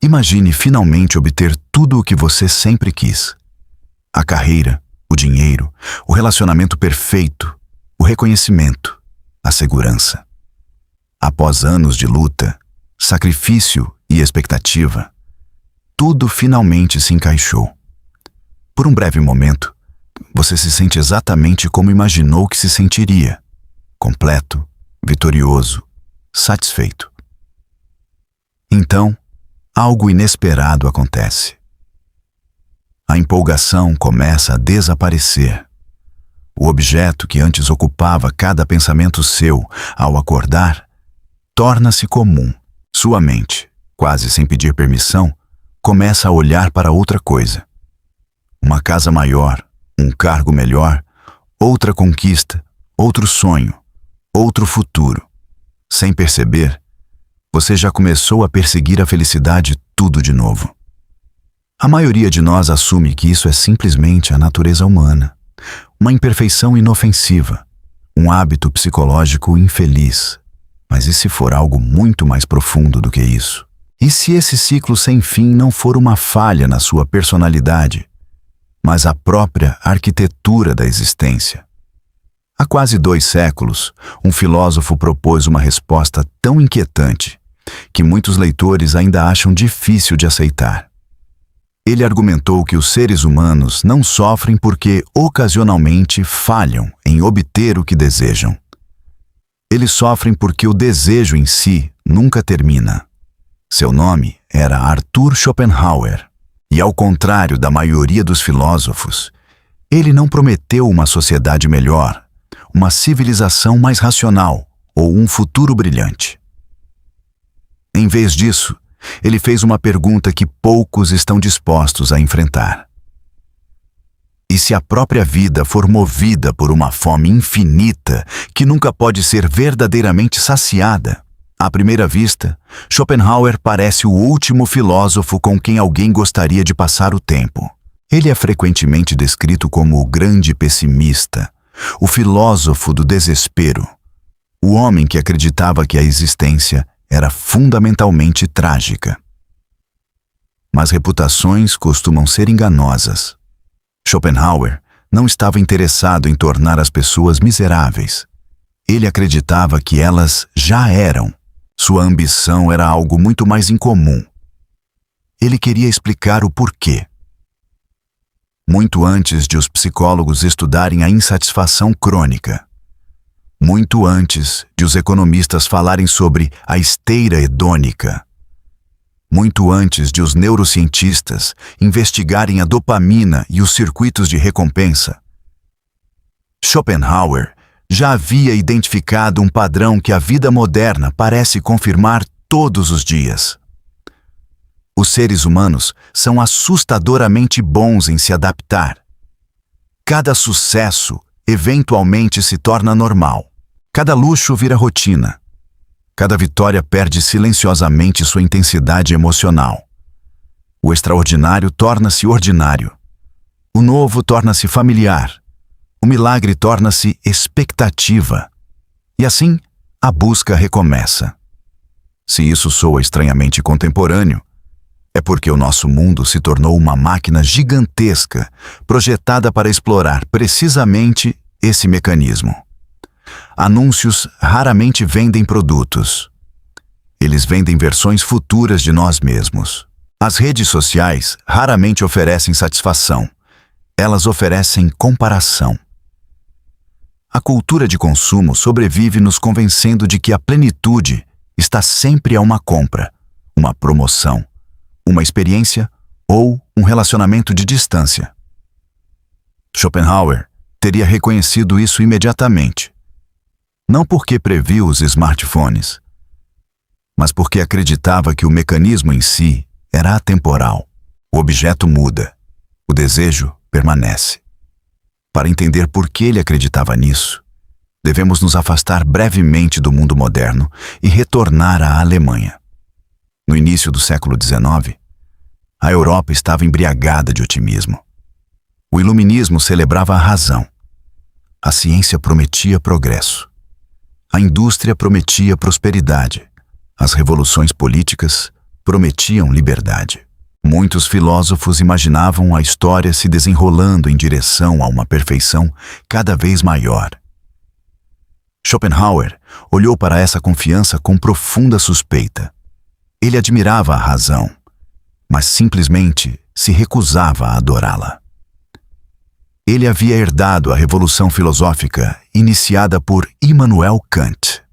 Imagine finalmente obter tudo o que você sempre quis. A carreira, o dinheiro, o relacionamento perfeito, o reconhecimento, a segurança. Após anos de luta, sacrifício e expectativa, tudo finalmente se encaixou. Por um breve momento, você se sente exatamente como imaginou que se sentiria: completo, vitorioso, satisfeito. Então, algo inesperado acontece. A empolgação começa a desaparecer. O objeto que antes ocupava cada pensamento seu ao acordar torna-se comum. Sua mente, quase sem pedir permissão, começa a olhar para outra coisa. Uma casa maior, um cargo melhor, outra conquista, outro sonho, outro futuro. Sem perceber, você já começou a perseguir a felicidade tudo de novo. A maioria de nós assume que isso é simplesmente a natureza humana, uma imperfeição inofensiva, um hábito psicológico infeliz. Mas e se for algo muito mais profundo do que isso? E se esse ciclo sem fim não for uma falha na sua personalidade, mas a própria arquitetura da existência? Há quase 2 séculos, um filósofo propôs uma resposta tão inquietante que muitos leitores ainda acham difícil de aceitar. Ele argumentou que os seres humanos não sofrem porque ocasionalmente falham em obter o que desejam. Eles sofrem porque o desejo em si nunca termina. Seu nome era Arthur Schopenhauer, e ao contrário da maioria dos filósofos, ele não prometeu uma sociedade melhor, uma civilização mais racional ou um futuro brilhante. Em vez disso, ele fez uma pergunta que poucos estão dispostos a enfrentar. E se a própria vida for movida por uma fome infinita que nunca pode ser verdadeiramente saciada? À primeira vista, Schopenhauer parece o último filósofo com quem alguém gostaria de passar o tempo. Ele é frequentemente descrito como o grande pessimista, o filósofo do desespero, o homem que acreditava que a existência era fundamentalmente trágica. Mas reputações costumam ser enganosas. Schopenhauer não estava interessado em tornar as pessoas miseráveis. Ele acreditava que elas já eram. Sua ambição era algo muito mais incomum. Ele queria explicar o porquê. Muito antes de os psicólogos estudarem a insatisfação crônica, muito antes de os economistas falarem sobre a esteira hedônica, muito antes de os neurocientistas investigarem a dopamina e os circuitos de recompensa, Schopenhauer já havia identificado um padrão que a vida moderna parece confirmar todos os dias. Os seres humanos são assustadoramente bons em se adaptar. Cada sucesso eventualmente se torna normal. Cada luxo vira rotina. Cada vitória perde silenciosamente sua intensidade emocional. O extraordinário torna-se ordinário. O novo torna-se familiar. O milagre torna-se expectativa. E assim, a busca recomeça. Se isso soa estranhamente contemporâneo, é porque o nosso mundo se tornou uma máquina gigantesca, projetada para explorar precisamente esse mecanismo. Anúncios raramente vendem produtos. Eles vendem versões futuras de nós mesmos. As redes sociais raramente oferecem satisfação. Elas oferecem comparação. A cultura de consumo sobrevive nos convencendo de que a plenitude está sempre a uma compra, uma promoção, uma experiência ou um relacionamento de distância. Schopenhauer teria reconhecido isso imediatamente. Não porque previu os smartphones, mas porque acreditava que o mecanismo em si era atemporal. O objeto muda, o desejo permanece. Para entender por que ele acreditava nisso, devemos nos afastar brevemente do mundo moderno e retornar à Alemanha. No início do século XIX, a Europa estava embriagada de otimismo. O iluminismo celebrava a razão. A ciência prometia progresso. A indústria prometia prosperidade. As revoluções políticas prometiam liberdade. Muitos filósofos imaginavam a história se desenrolando em direção a uma perfeição cada vez maior. Schopenhauer olhou para essa confiança com profunda suspeita. Ele admirava a razão, mas simplesmente se recusava a adorá-la. Ele havia herdado a revolução filosófica iniciada por Immanuel Kant.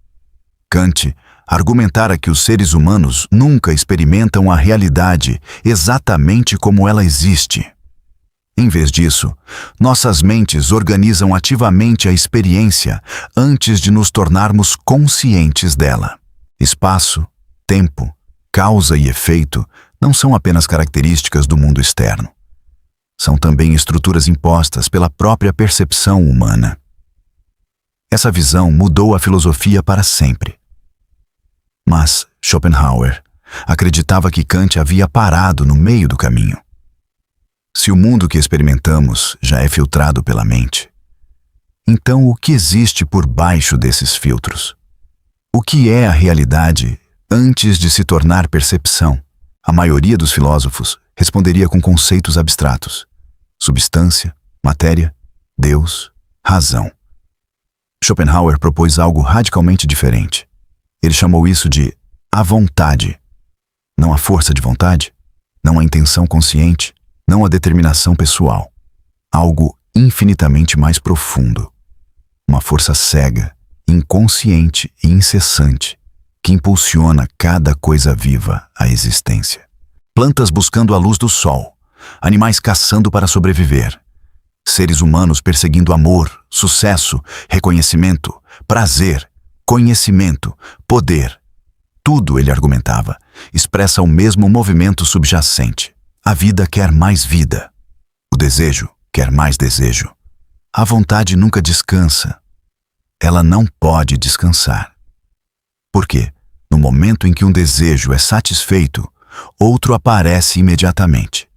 Kant argumentara que os seres humanos nunca experimentam a realidade exatamente como ela existe. Em vez disso, nossas mentes organizam ativamente a experiência antes de nos tornarmos conscientes dela. Espaço, tempo, causa e efeito não são apenas características do mundo externo. São também estruturas impostas pela própria percepção humana. Essa visão mudou a filosofia para sempre. Mas Schopenhauer acreditava que Kant havia parado no meio do caminho. Se o mundo que experimentamos já é filtrado pela mente, então o que existe por baixo desses filtros? O que é a realidade antes de se tornar percepção? A maioria dos filósofos responderia com conceitos abstratos: substância, matéria, Deus, razão. Schopenhauer propôs algo radicalmente diferente. Ele chamou isso de a vontade. Não a força de vontade, não a intenção consciente, não a determinação pessoal. Algo infinitamente mais profundo. Uma força cega, inconsciente e incessante, que impulsiona cada coisa viva à existência. Plantas buscando a luz do sol, animais caçando para sobreviver, seres humanos perseguindo amor, sucesso, reconhecimento, prazer, conhecimento, poder. Tudo, ele argumentava, expressa o mesmo movimento subjacente. A vida quer mais vida. O desejo quer mais desejo. A vontade nunca descansa. Ela não pode descansar. Por quê? No momento em que um desejo é satisfeito, outro aparece imediatamente.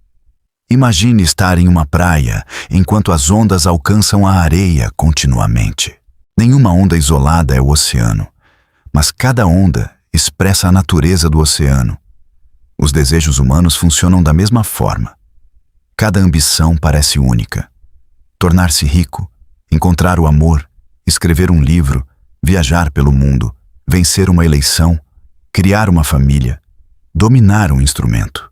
Imagine estar em uma praia enquanto as ondas alcançam a areia continuamente. Nenhuma onda isolada é o oceano, mas cada onda expressa a natureza do oceano. Os desejos humanos funcionam da mesma forma. Cada ambição parece única. Tornar-se rico, encontrar o amor, escrever um livro, viajar pelo mundo, vencer uma eleição, criar uma família, dominar um instrumento.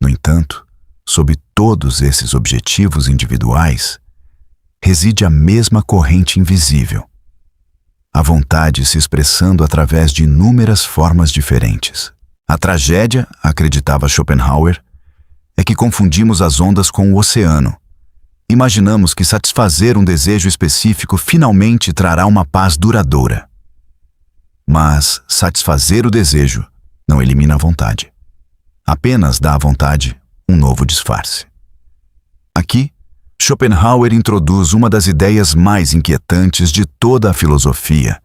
No entanto, sob todos esses objetivos individuais, reside a mesma corrente invisível. A vontade se expressando através de inúmeras formas diferentes. A tragédia, acreditava Schopenhauer, é que confundimos as ondas com o oceano. Imaginamos que satisfazer um desejo específico finalmente trará uma paz duradoura. Mas satisfazer o desejo não elimina a vontade. Apenas dá à vontade um novo disfarce. Aqui, Schopenhauer introduz uma das ideias mais inquietantes de toda a filosofia.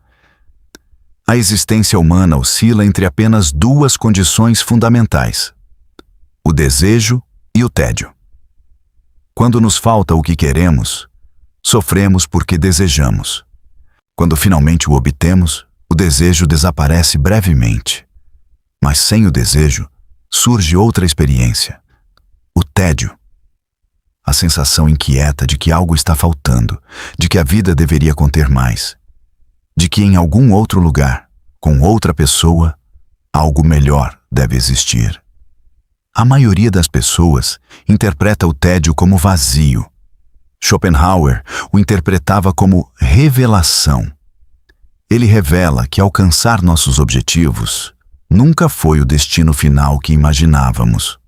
A existência humana oscila entre apenas duas condições fundamentais: o desejo e o tédio. Quando nos falta o que queremos, sofremos porque desejamos. Quando finalmente o obtemos, o desejo desaparece brevemente. Mas sem o desejo, surge outra experiência: o tédio. A sensação inquieta de que algo está faltando, de que a vida deveria conter mais, de que em algum outro lugar, com outra pessoa, algo melhor deve existir. A maioria das pessoas interpreta o tédio como vazio. Schopenhauer o interpretava como revelação. Ele revela que alcançar nossos objetivos nunca foi o destino final que imaginávamos.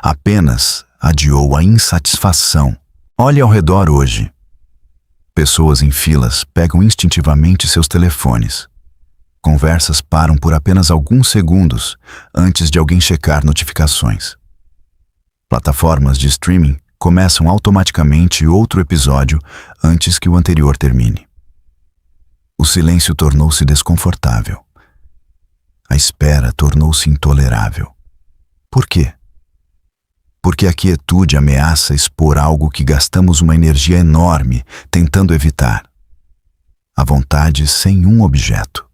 Apenas adiou a insatisfação. Olhe ao redor hoje. Pessoas em filas pegam instintivamente seus telefones. Conversas param por apenas alguns segundos antes de alguém checar notificações. Plataformas de streaming começam automaticamente outro episódio antes que o anterior termine. O silêncio tornou-se desconfortável. A espera tornou-se intolerável. Por quê? Porque a quietude ameaça expor algo que gastamos uma energia enorme tentando evitar: a vontade sem um objeto.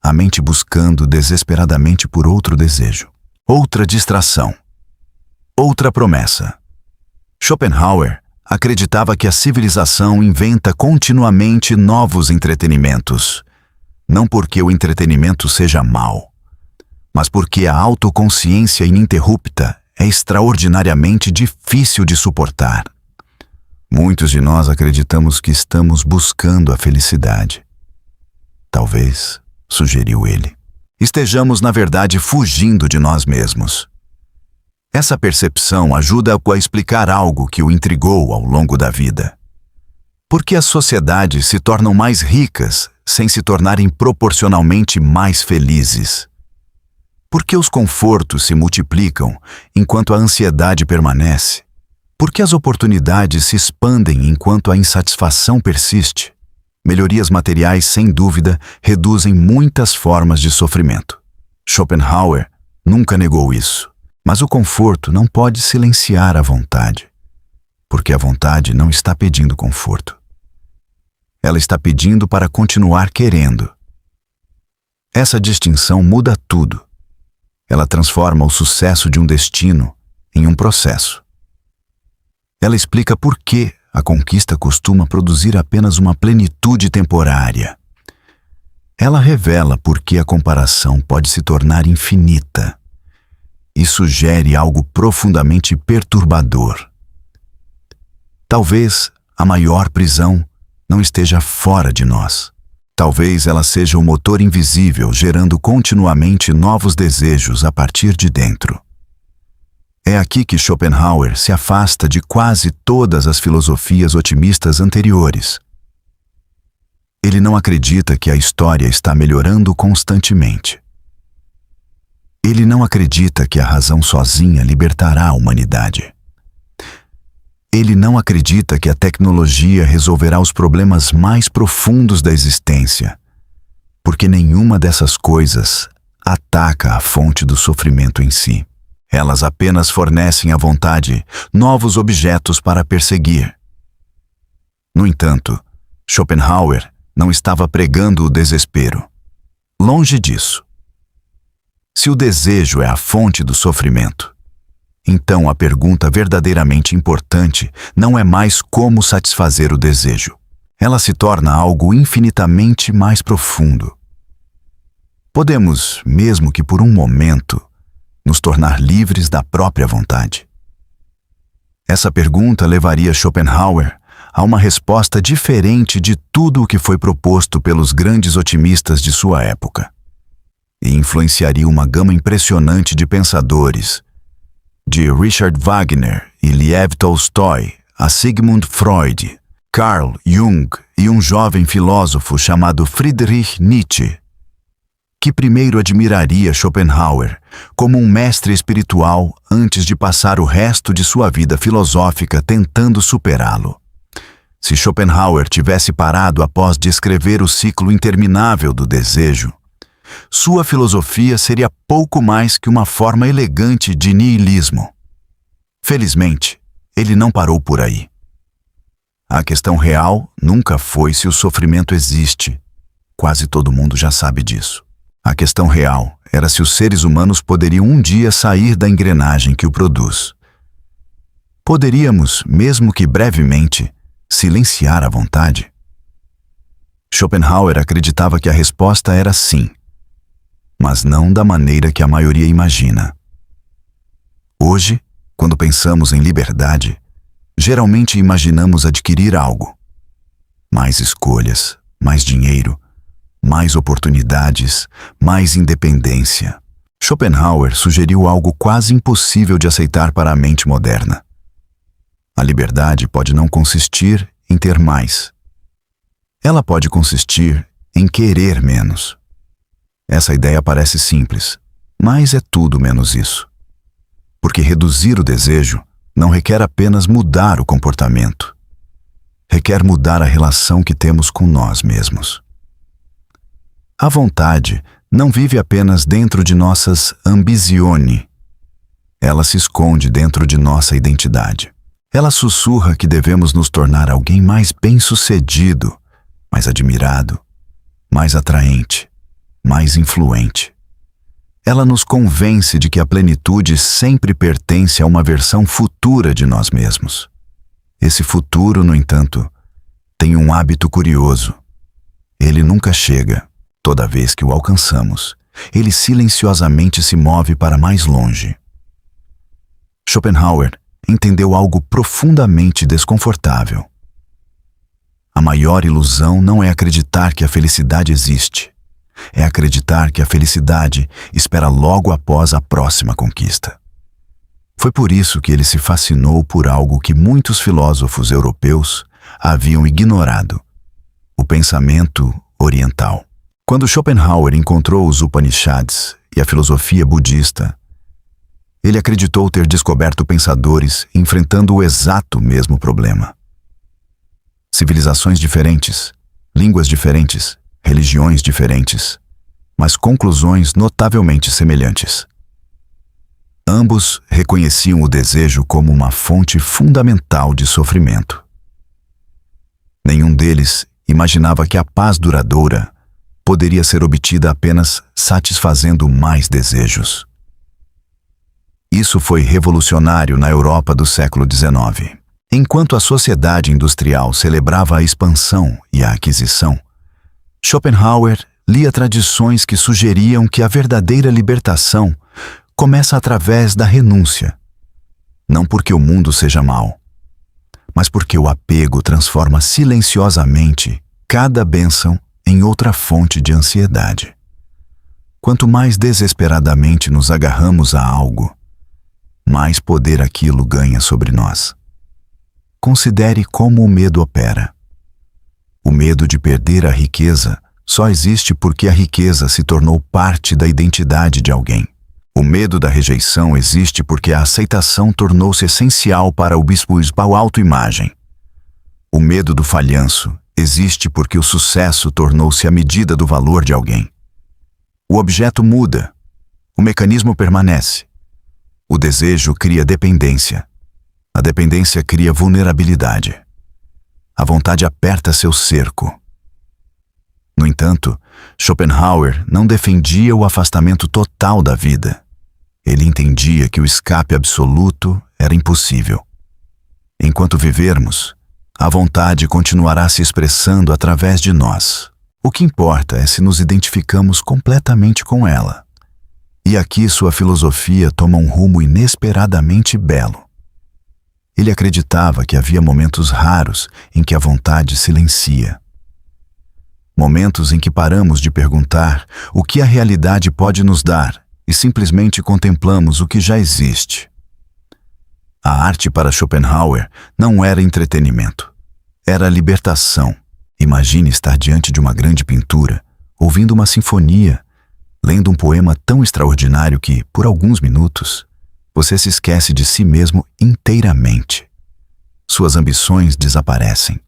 a mente buscando desesperadamente por outro desejo, outra distração, outra promessa. Schopenhauer acreditava que a civilização inventa continuamente novos entretenimentos, não porque o entretenimento seja mau, mas porque a autoconsciência ininterrupta é extraordinariamente difícil de suportar. Muitos de nós acreditamos que estamos buscando a felicidade. Talvez, sugeriu ele, estejamos na verdade fugindo de nós mesmos. Essa percepção ajuda-o a explicar algo que o intrigou ao longo da vida. Por que as sociedades se tornam mais ricas sem se tornarem proporcionalmente mais felizes? Por que os confortos se multiplicam enquanto a ansiedade permanece? Por que as oportunidades se expandem enquanto a insatisfação persiste? Melhorias materiais, sem dúvida, reduzem muitas formas de sofrimento. Schopenhauer nunca negou isso. Mas o conforto não pode silenciar a vontade, porque a vontade não está pedindo conforto. Ela está pedindo para continuar querendo. Essa distinção muda tudo. Ela transforma o sucesso de um destino em um processo. Ela explica por que a conquista costuma produzir apenas uma plenitude temporária. Ela revela por que a comparação pode se tornar infinita. E sugere algo profundamente perturbador. Talvez a maior prisão não esteja fora de nós. Talvez ela seja o motor invisível gerando continuamente novos desejos a partir de dentro. É aqui que Schopenhauer se afasta de quase todas as filosofias otimistas anteriores. Ele não acredita que a história está melhorando constantemente. Ele não acredita que a razão sozinha libertará a humanidade. Ele não acredita que a tecnologia resolverá os problemas mais profundos da existência, porque nenhuma dessas coisas ataca a fonte do sofrimento em si. Elas apenas fornecem à vontade novos objetos para perseguir. No entanto, Schopenhauer não estava pregando o desespero. Longe disso. Se o desejo é a fonte do sofrimento, então a pergunta verdadeiramente importante não é mais como satisfazer o desejo. Ela se torna algo infinitamente mais profundo. Podemos, mesmo que por um momento, nos tornar livres da própria vontade? Essa pergunta levaria Schopenhauer a uma resposta diferente de tudo o que foi proposto pelos grandes otimistas de sua época. E influenciaria uma gama impressionante de pensadores, de Richard Wagner e Lev Tolstói a Sigmund Freud, Carl Jung e um jovem filósofo chamado Friedrich Nietzsche, que primeiro admiraria Schopenhauer como um mestre espiritual antes de passar o resto de sua vida filosófica tentando superá-lo. Se Schopenhauer tivesse parado após descrever o ciclo interminável do desejo, sua filosofia seria pouco mais que uma forma elegante de niilismo. Felizmente, ele não parou por aí. A questão real nunca foi se o sofrimento existe. Quase todo mundo já sabe disso. A questão real era se os seres humanos poderiam um dia sair da engrenagem que o produz. Poderíamos, mesmo que brevemente, silenciar a vontade? Schopenhauer acreditava que a resposta era sim, mas não da maneira que a maioria imagina. Hoje, quando pensamos em liberdade, geralmente imaginamos adquirir algo. Mais escolhas, mais dinheiro, mais oportunidades, mais independência. Schopenhauer sugeriu algo quase impossível de aceitar para a mente moderna. A liberdade pode não consistir em ter mais. Ela pode consistir em querer menos. Essa ideia parece simples, mas é tudo menos isso. Porque reduzir o desejo não requer apenas mudar o comportamento. Requer mudar a relação que temos com nós mesmos. A vontade não vive apenas dentro de nossas ambizioni. Ela se esconde dentro de nossa identidade. Ela sussurra que devemos nos tornar alguém mais bem-sucedido, mais admirado, mais atraente, mais influente. Ela nos convence de que a plenitude sempre pertence a uma versão futura de nós mesmos. Esse futuro, no entanto, tem um hábito curioso. Ele nunca chega. Toda vez que o alcançamos, ele silenciosamente se move para mais longe. Schopenhauer entendeu algo profundamente desconfortável. A maior ilusão não é acreditar que a felicidade existe. É acreditar que a felicidade espera logo após a próxima conquista. Foi por isso que ele se fascinou por algo que muitos filósofos europeus haviam ignorado: o pensamento oriental. Quando Schopenhauer encontrou os Upanishads e a filosofia budista, ele acreditou ter descoberto pensadores enfrentando o exato mesmo problema. Civilizações diferentes, línguas diferentes, religiões diferentes, mas conclusões notavelmente semelhantes. Ambos reconheciam o desejo como uma fonte fundamental de sofrimento. Nenhum deles imaginava que a paz duradoura poderia ser obtida apenas satisfazendo mais desejos. Isso foi revolucionário na Europa do século XIX. Enquanto a sociedade industrial celebrava a expansão e a aquisição, Schopenhauer lia tradições que sugeriam que a verdadeira libertação começa através da renúncia. Não porque o mundo seja mau, mas porque o apego transforma silenciosamente cada bênção em outra fonte de ansiedade. Quanto mais desesperadamente nos agarramos a algo, mais poder aquilo ganha sobre nós. Considere como o medo opera. O medo de perder a riqueza só existe porque a riqueza se tornou parte da identidade de alguém. O medo da rejeição existe porque a aceitação tornou-se essencial para o bispo-a autoimagem. O medo do falhanço existe porque o sucesso tornou-se a medida do valor de alguém. O objeto muda, o mecanismo permanece. O desejo cria dependência. A dependência cria vulnerabilidade. A vontade aperta seu cerco. No entanto, Schopenhauer não defendia o afastamento total da vida. Ele entendia que o escape absoluto era impossível. Enquanto vivermos, a vontade continuará se expressando através de nós. O que importa é se nos identificamos completamente com ela. E aqui sua filosofia toma um rumo inesperadamente belo. Ele acreditava que havia momentos raros em que a vontade silencia. Momentos em que paramos de perguntar o que a realidade pode nos dar e simplesmente contemplamos o que já existe. A arte para Schopenhauer não era entretenimento, era libertação. Imagine estar diante de uma grande pintura, ouvindo uma sinfonia, lendo um poema tão extraordinário que, por alguns minutos, você se esquece de si mesmo inteiramente. Suas ambições desaparecem.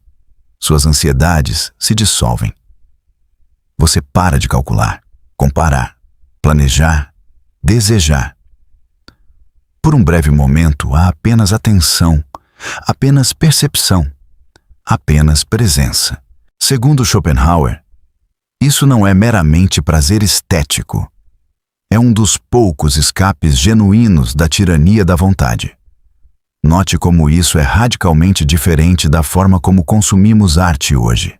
Suas ansiedades se dissolvem. Você para de calcular, comparar, planejar, desejar. Por um breve momento há apenas atenção, apenas percepção, apenas presença. Segundo Schopenhauer, isso não é meramente prazer estético. É um dos poucos escapes genuínos da tirania da vontade. Note como isso é radicalmente diferente da forma como consumimos arte hoje.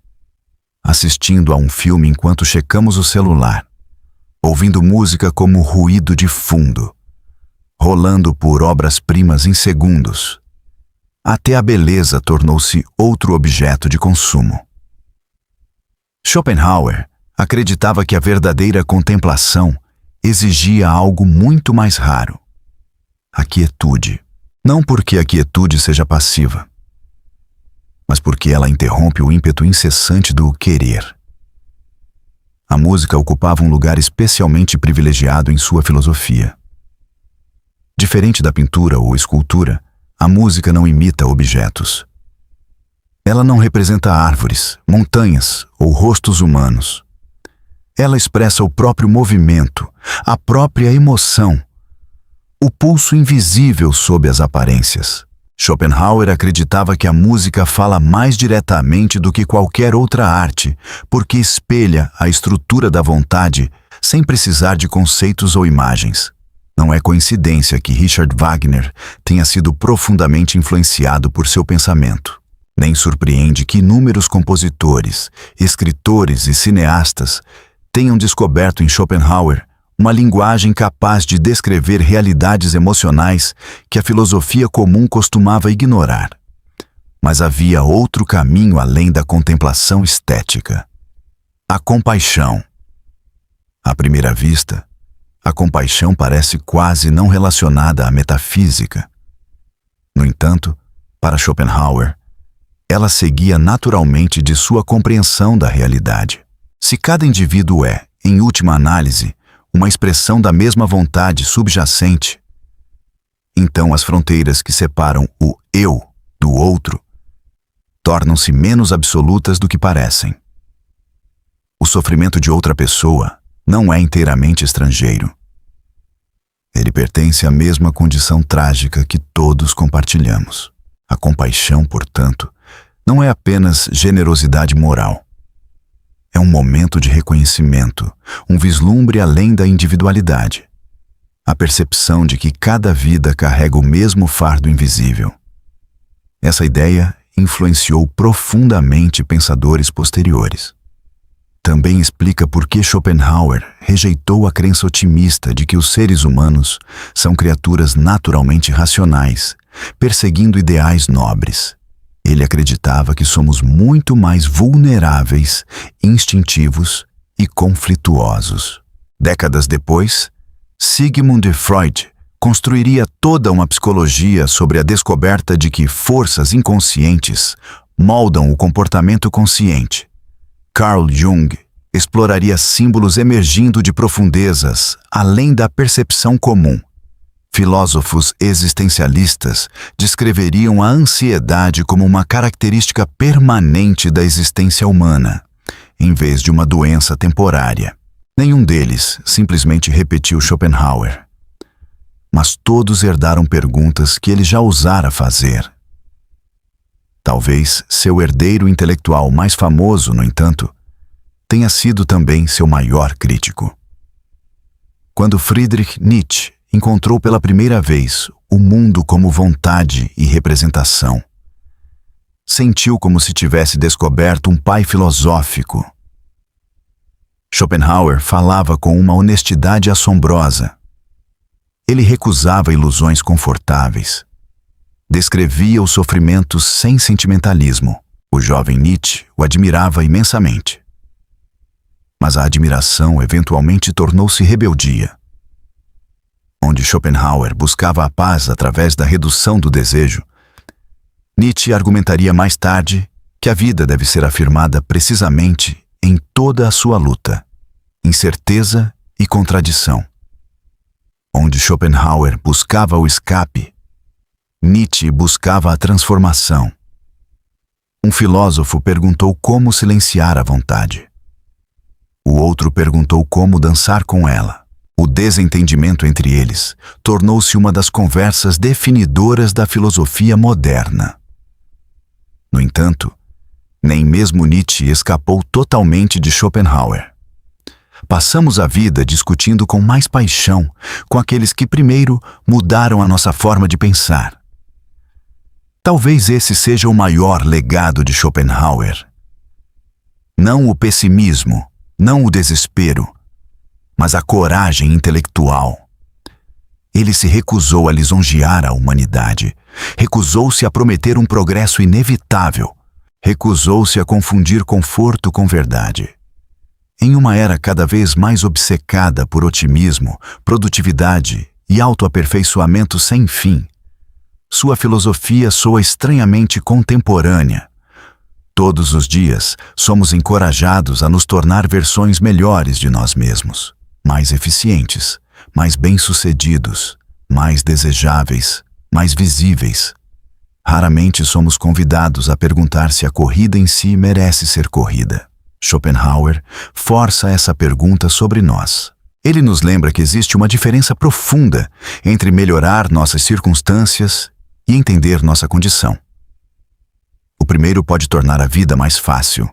Assistindo a um filme enquanto checamos o celular, ouvindo música como ruído de fundo, rolando por obras-primas em segundos. Até a beleza tornou-se outro objeto de consumo. Schopenhauer acreditava que a verdadeira contemplação exigia algo muito mais raro: a quietude. Não porque a quietude seja passiva, mas porque ela interrompe o ímpeto incessante do querer. A música ocupava um lugar especialmente privilegiado em sua filosofia. Diferente da pintura ou escultura, a música não imita objetos. Ela não representa árvores, montanhas ou rostos humanos. Ela expressa o próprio movimento, a própria emoção, o pulso invisível sob as aparências. Schopenhauer acreditava que a música fala mais diretamente do que qualquer outra arte, porque espelha a estrutura da vontade sem precisar de conceitos ou imagens. Não é coincidência que Richard Wagner tenha sido profundamente influenciado por seu pensamento. Nem surpreende que inúmeros compositores, escritores e cineastas tenham descoberto em Schopenhauer uma linguagem capaz de descrever realidades emocionais que a filosofia comum costumava ignorar. Mas havia outro caminho além da contemplação estética: a compaixão. À primeira vista, a compaixão parece quase não relacionada à metafísica. No entanto, para Schopenhauer, ela seguia naturalmente de sua compreensão da realidade. Se cada indivíduo é, em última análise, uma expressão da mesma vontade subjacente, então as fronteiras que separam o eu do outro tornam-se menos absolutas do que parecem. O sofrimento de outra pessoa não é inteiramente estrangeiro. Ele pertence à mesma condição trágica que todos compartilhamos. A compaixão, portanto, não é apenas generosidade moral. É um momento de reconhecimento, um vislumbre além da individualidade. A percepção de que cada vida carrega o mesmo fardo invisível. Essa ideia influenciou profundamente pensadores posteriores. Também explica por que Schopenhauer rejeitou a crença otimista de que os seres humanos são criaturas naturalmente racionais, perseguindo ideais nobres. Ele acreditava que somos muito mais vulneráveis, instintivos e conflituosos. Décadas depois, Sigmund Freud construiria toda uma psicologia sobre a descoberta de que forças inconscientes moldam o comportamento consciente. Carl Jung exploraria símbolos emergindo de profundezas além da percepção comum. Filósofos existencialistas descreveriam a ansiedade como uma característica permanente da existência humana, em vez de uma doença temporária. Nenhum deles simplesmente repetiu Schopenhauer, mas todos herdaram perguntas que ele já ousara fazer. Talvez seu herdeiro intelectual mais famoso, no entanto, tenha sido também seu maior crítico. Quando Friedrich Nietzsche encontrou pela primeira vez o mundo como vontade e representação, sentiu como se tivesse descoberto um pai filosófico. Schopenhauer falava com uma honestidade assombrosa. Ele recusava ilusões confortáveis. Descrevia o sofrimento sem sentimentalismo. O jovem Nietzsche o admirava imensamente. Mas a admiração eventualmente tornou-se rebeldia. Onde Schopenhauer buscava a paz através da redução do desejo, Nietzsche argumentaria mais tarde que a vida deve ser afirmada precisamente em toda a sua luta, incerteza e contradição. Onde Schopenhauer buscava o escape, Nietzsche buscava a transformação. Um filósofo perguntou como silenciar a vontade. O outro perguntou como dançar com ela. O desentendimento entre eles tornou-se uma das conversas definidoras da filosofia moderna. No entanto, nem mesmo Nietzsche escapou totalmente de Schopenhauer. Passamos a vida discutindo com mais paixão com aqueles que primeiro mudaram a nossa forma de pensar. Talvez esse seja o maior legado de Schopenhauer. Não o pessimismo, não o desespero, mas a coragem intelectual. Ele se recusou a lisonjear a humanidade, recusou-se a prometer um progresso inevitável, recusou-se a confundir conforto com verdade. Em uma era cada vez mais obcecada por otimismo, produtividade e autoaperfeiçoamento sem fim, sua filosofia soa estranhamente contemporânea. Todos os dias somos encorajados a nos tornar versões melhores de nós mesmos, mais eficientes, mais bem-sucedidos, mais desejáveis, mais visíveis. Raramente somos convidados a perguntar se a corrida em si merece ser corrida. Schopenhauer força essa pergunta sobre nós. Ele nos lembra que existe uma diferença profunda entre melhorar nossas circunstâncias e entender nossa condição. O primeiro pode tornar a vida mais fácil.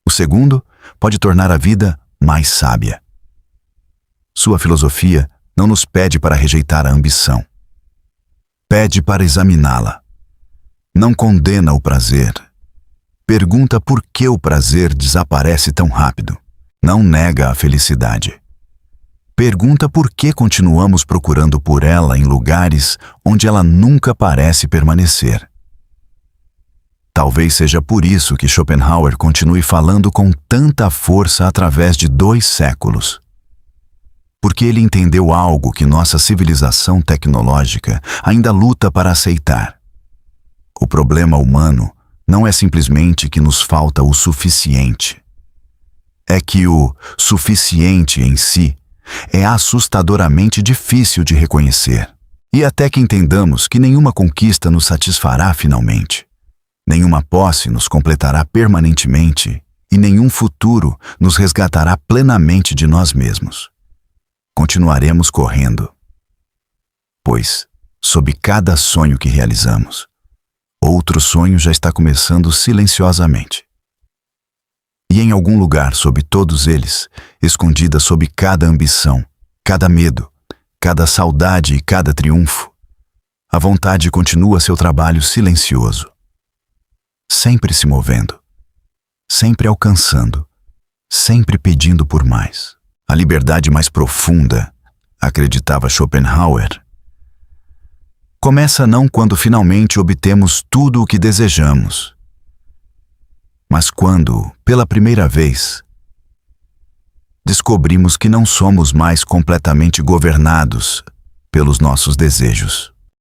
O segundo pode tornar a vida mais sábia. Sua filosofia não nos pede para rejeitar a ambição. Pede para examiná-la. Não condena o prazer. Pergunta por que o prazer desaparece tão rápido. Não nega a felicidade. Pergunta por que continuamos procurando por ela em lugares onde ela nunca parece permanecer. Talvez seja por isso que Schopenhauer continue falando com tanta força através de 2 séculos. Porque ele entendeu algo que nossa civilização tecnológica ainda luta para aceitar. O problema humano não é simplesmente que nos falta o suficiente. É que o suficiente em si é assustadoramente difícil de reconhecer. E até que entendamos que nenhuma conquista nos satisfará finalmente, nenhuma posse nos completará permanentemente e nenhum futuro nos resgatará plenamente de nós mesmos, continuaremos correndo. Pois, sob cada sonho que realizamos, outro sonho já está começando silenciosamente. E em algum lugar sob todos eles, escondida sob cada ambição, cada medo, cada saudade e cada triunfo, a vontade continua seu trabalho silencioso, sempre se movendo, sempre alcançando, sempre pedindo por mais. A liberdade mais profunda, acreditava Schopenhauer, começa não quando finalmente obtemos tudo o que desejamos, mas quando, pela primeira vez, descobrimos que não somos mais completamente governados pelos nossos desejos.